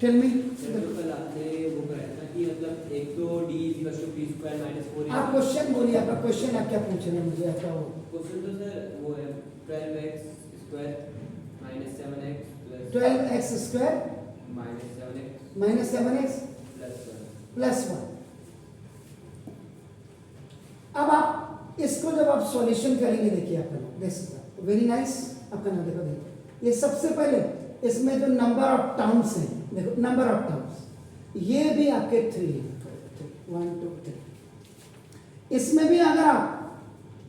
Tell me. कल आपने वो कराया था कि मतलब एक तो d p² -4। आप क्वेश्चन बोलिए, आपका क्वेश्चन आप क्या पूछ रहे हैं मुझे, आपका वो क्वेश्चन तो सर वो है 12x² -7x 12x square -7x -7x +1। +1। अब आप इसको जब आप सॉल्यूशन करेंगे, देखिए आपका नाम दिस वेरी नाइस, आपका नाम देखो, देखो ये सबसे पहले इसमें जो नंबर ऑफ टर्म्स हैं, देखो नंबर ऑफ टर्म्स ये भी आपके 3 हैं, 1 2 3। इसमें भी अगर आप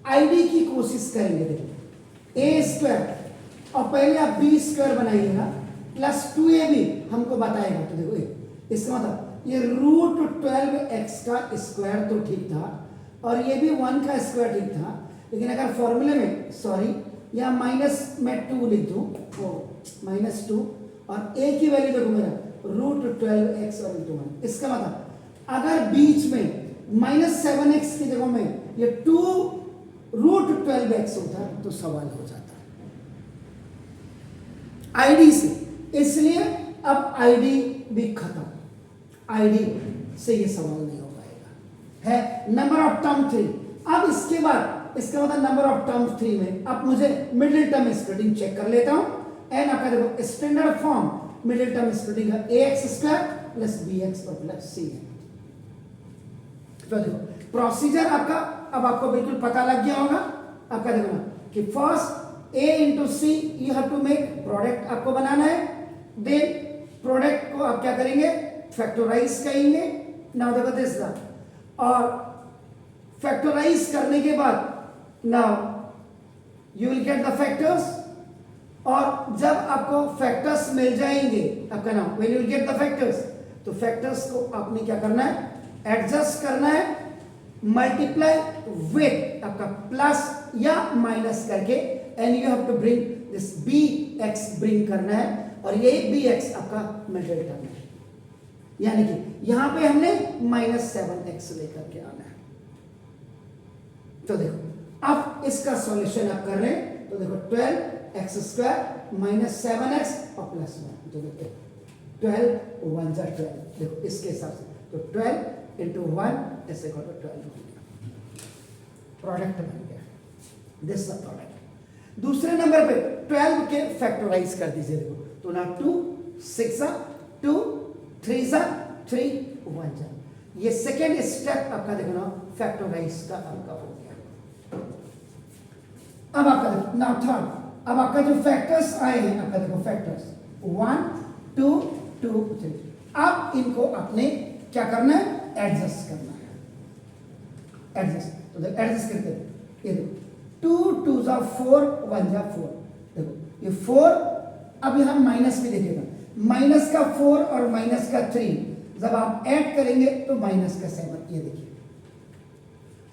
आईडी की कोशिश करेंगे, देखो a² और पहले आप b² बनाइएगा +2ab हमको बताएगा, तो देखो इसका मतलब ये √12x का स्क्वायर तो ठीक था और ये भी 1 का स्क्वायर ठीक था, लेकिन अगर फॉर्मूले में सॉरी या माइनस में 2 लिख दूं, -2 और a की वैल्यू देखो मेरा √12x और × 1, इसका मतलब अगर बीच में -7x की जगह में ये 2 √12x होता तो सवाल हो जाता आईडी से। इसलिए अब आईडी भी खत्म, आईडी से ये सवाल नहीं हो पाएगा, है नंबर ऑफ टर्म 3। अब इसके बाद इसका मतलब नंबर ऑफ टर्म 3 में अब मुझे मिडिल टर्म स्प्लिटिंग चेक कर लेता हूं। एन आपका देखो standard form middle term splitting का ax² + bx और +c है। तो देखो प्रोसीजर आपका अब आपको बिल्कुल पता लग गया होगा। आपका देखो ना कि first a × c you have to make product आपको बनाना है, देन प्रोडक्ट को आप क्या करेंगे, फैक्टराइज करेंगे। नाउ देखो दिस और फैक्टराइज करने के बाद now you will get the factors, और जब आपको फैक्टर्स मिल जाएंगे आपका नाम when you will get the factors, तो फैक्टर्स को आपने क्या करना है, एडजस्ट करना है, मल्टीप्लाई विथ आपका प्लस या माइनस करके, and you have to bring this bx bring करना है, और ये bx आपका मिडिल टर्म है, यानी कि यहां पे हमने -7x लेकर के आना है। तो देखो अब इसका सॉल्यूशन आप कर रहे हैं, तो देखो 12x² -7x और +1, तो देखो 12 1 जा 12, देखो इसके हिसाब से तो 12 × 1 ऐसे करो 12 हो गया, प्रोडक्ट बन गया, दिस द प्रोडक्ट। दूसरे नंबर पे 12 के फैक्टराइज कर दीजिए, देखो तो ना 2 6 2 3 3 1 जा, ये सेकेंड स्टेप आपका देखो ना फैक्टराइज का आपका हो गया। अब आपका देखो नाउ थर्ड, अब आपका जो फैक्टर्स आए हैं आपका देखो फैक्टर्स 1 2 2 3, अब इनको आपने क्या करना है, एडजस्ट करना है, एडजस्ट। तो देखो एडजस्ट करके ये देखो 2 2 जा 4 1 जा 4, देखो ये 4, अब यहां माइनस भी देखिएगा, माइनस का 4 और माइनस का 3 जब आप ऐड करेंगे तो माइनस का 7, ये देखिए,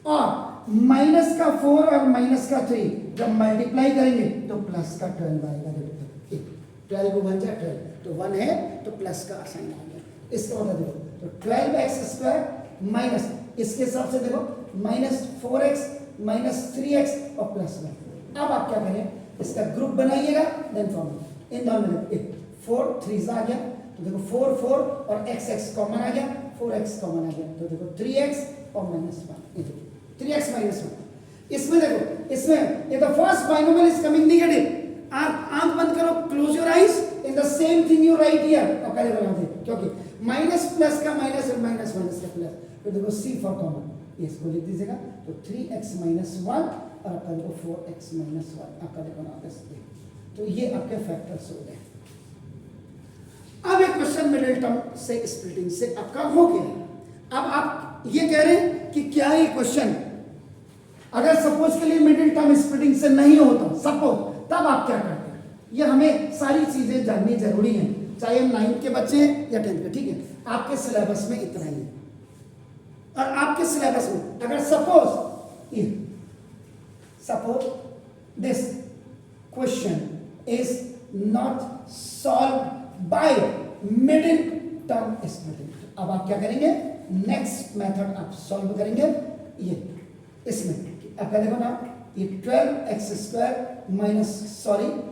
और माइनस का 4 और माइनस का 3 जब मल्टीप्लाई करेंगे तो प्लस का 12 आएगा, देखो 12 को 1 जा 12, तो 1 है तो प्लस का साइन आ गया, इसका मतलब देखो तो 12x² माइनस इसके हिसाब से देखो -4x -3x और +1। अब आप क्या करें, इसका ग्रुप बनाइएगा, देन फॉर्मूला इन दोनों में 4 3 आ गया, तो देखो 4 4 और x कॉमन आ गया, 4x कॉमन आ गया, तो देखो 3x और -1, ये देखो 3x -1। इसमें देखो इसमें ये तो first binomial is coming negative, आप आंख बंद करो, close your eyes, in the same thing you right here, और पहले बना दे, क्योंकि माइनस प्लस का माइनस और माइनस माइनस का प्लस, तो देखो c फॉर कॉमन, इसको लिख दीजिएगा, तो 3x -1 और आपका देखो 4x -1 आपका देखो ना, तो ये आपके फैक्टर्स हो गए। अब एक क्वेश्चन मिडिल टर्म से स्प्लिटिंग से आपका हो गया। अब आप ये कह रहे हैं कि क्या ये क्वेश्चन अगर सपोज के लिए मिडिल टर्म स्प्लिटिंग से नहीं होता, सपोज, तब आप क्या करते हैं, ये हमें सारी चीजें जाननी जरूरी है, चाहे हम 9th के बच्चे हैं या 10th के, ठीक है, आपके सिलेबस में इतना ही है। और आपके सिलेबस में अगर suppose this question is not solve by middle term splitting, अब आप क्या करेंगे, नेक्स्ट मेथड आप सॉल्व करेंगे, ये इसमें आपका देखो ना, ये 12x²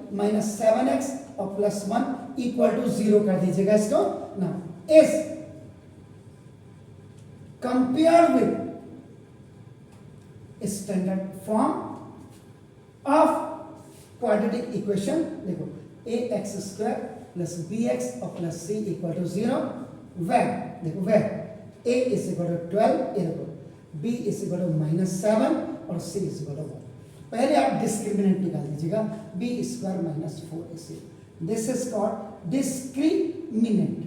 -7x और +1 इक्वल टू 0 कर दीजिएगा इसको ना। इस compare with standard form of quadratic equation, देखो ax² प्लस bx और plus c equal to 0, where देखो where a is equal to 12, ये देखो b इज इक्वल टू -7 और c इज इक्वल टू 1। पहले आप डिस्क्रिमिनेंट निकाल दीजिएगा, b square minus 4ac, this is called discriminant.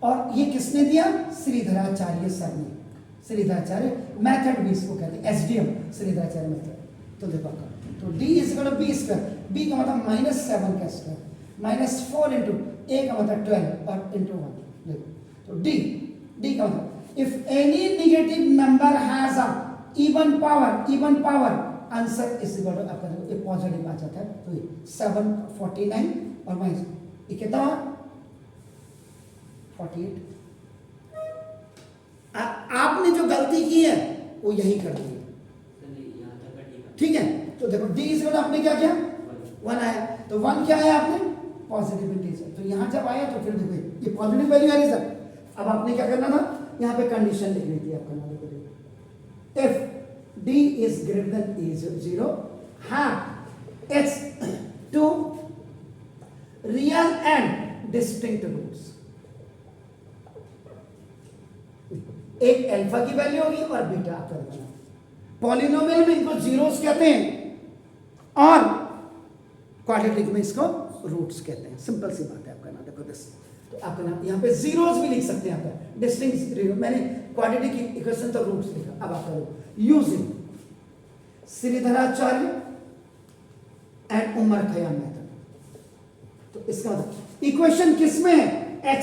और ये किसने दिया? श्रीधराचार्य सर ने। श्रीधराचार्य मेथड भी इसको कहते हैं, SDM श्रीधराचार्य मेथड। तो देखो तो d is equal to b square, b का मतलब -7 का स्क्वायर, -4 इंटू a का मतलब 12 और इंटू 1। देखो तो d का मतलब if any negative number has a even power answer is equal to, आपका देखो ये पॉजिटिव आ जाता है, तो ये 7 49 और माइनस ये कितना 48। आपने जो गलती की है वो यही कर दी है, ठीक है। तो देखो d इज इक्वल टू आपने क्या किया 1 आया, तो 1 क्या आया आपने पॉजिटिव इंटीजर, तो यहां जब आया तो फिर देखो ये पॉजिटिव वैल्यू आ रही सर। अब आपने क्या करना था, यहां पे कंडीशन लिखनी थी आपका, if d is greater than is 0 have its two real and distinct roots। एक अल्फा की वैल्यू होगी और बीटा आपका होगा। पॉलिनोमियल में इनको जीरोस कहते हैं और क्वाड्रेटिक में इसको रूट्स कहते हैं। सिंपल सी बात है आपका ना, देखो दिस तो आपका ना यहाँ पे जीरोस भी लिख सकते हैं आपका डिस्टिंक्ट, मैंने क्वाड्रेटिक इक्वेशन तो रूट्स लिखा। अब आपका using Sridharacharya and Omar Khayyam method, तो इसका मतलब इक्वेशन किस में है, x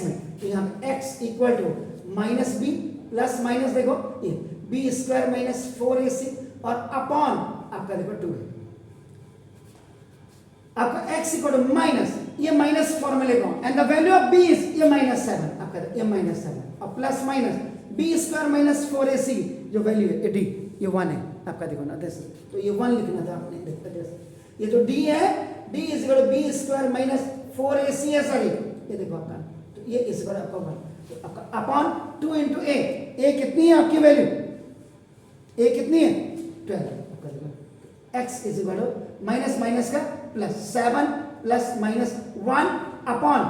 में, तो यहाँ पे x equal to minus B plus minus देखो ये b स्क्वायर माइनस 4ac और अपॉन आपका देखो 2 है। आपका x इक्वल टू माइनस, ये माइनस फॉर्मूले को and the value of b is ये -7 आपका ये -7 और plus minus b square minus 4ac जो वैल्यू है d ये 1 है आपका देखो ना दिस, तो ये 1 लिखना था आपने, देखो दिस ये जो d है d is equal to b square minus 4ac है सर, ये देखो आपका, तो ये इज इक्वल आपका 1 तो आपका अपॉन 2 इंटू a कितनी है आपकी वैल्यू, a कितनी है 12 आपका देखो x is equal to minus minus का plus 7 plus minus 1 upon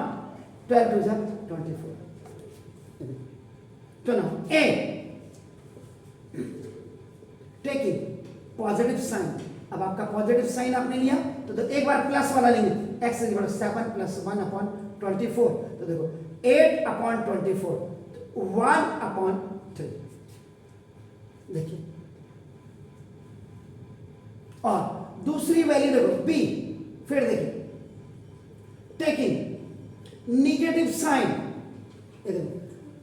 12 to 24। तो ना a टेकिंग पॉजिटिव साइन, अब आपका पॉजिटिव साइन आपने लिया तो एक बार प्लस वाला लेंगे, x is equal to 7 plus 1 upon 24, तो देखो 8 अपॉन 24 1 अपॉन 3 देखिए। और दूसरी वैल्यू देखो b, फिर देखिए टेकिंग निगेटिव साइन, ये देखो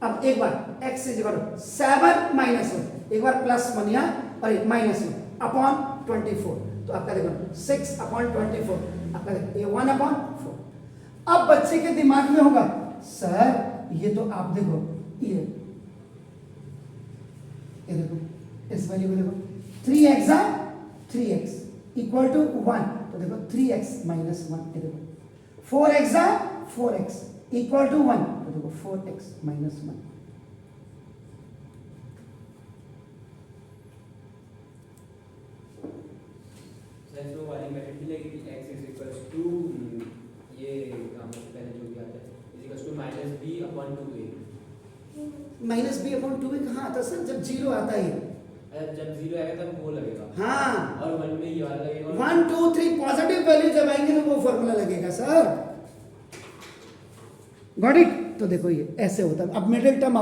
अब एक बार x is equal to 7 minus 1, एक बार प्लस 1 यहाँ और एक माइनस 1 अपॉन 24, तो आपका देखो 6 अपॉन 24 आपका देखो ये 1 अपॉन 4। अब बच्चे के दिमाग में होगा सर ये तो आप देखो ये देखो इस वैल्यू को देखो 3x इक्वल टू 1, तो देखो 3x माइनस 1, ये देखो 4x इक्वल टू 1, तो देखो 4x माइनस 1। तो वाली मेथड भी लगेगी x इज इक्वल्स टू ये काम से पहले जो भी आता है is equals to minus b upon 2a। Minus b upon 2a कहाँ आता है सर, जब 0 आता है, जब 0 आएगा तब वो लगेगा, हाँ और 1 में ये वाला लगेगा, 1 2 3 पॉजिटिव वैल्यू जब आएंगे तो वो फॉर्मूला लगेगा सर, गॉट इट। तो देखो ये ऐसे होता है। अब मिडिल टर्म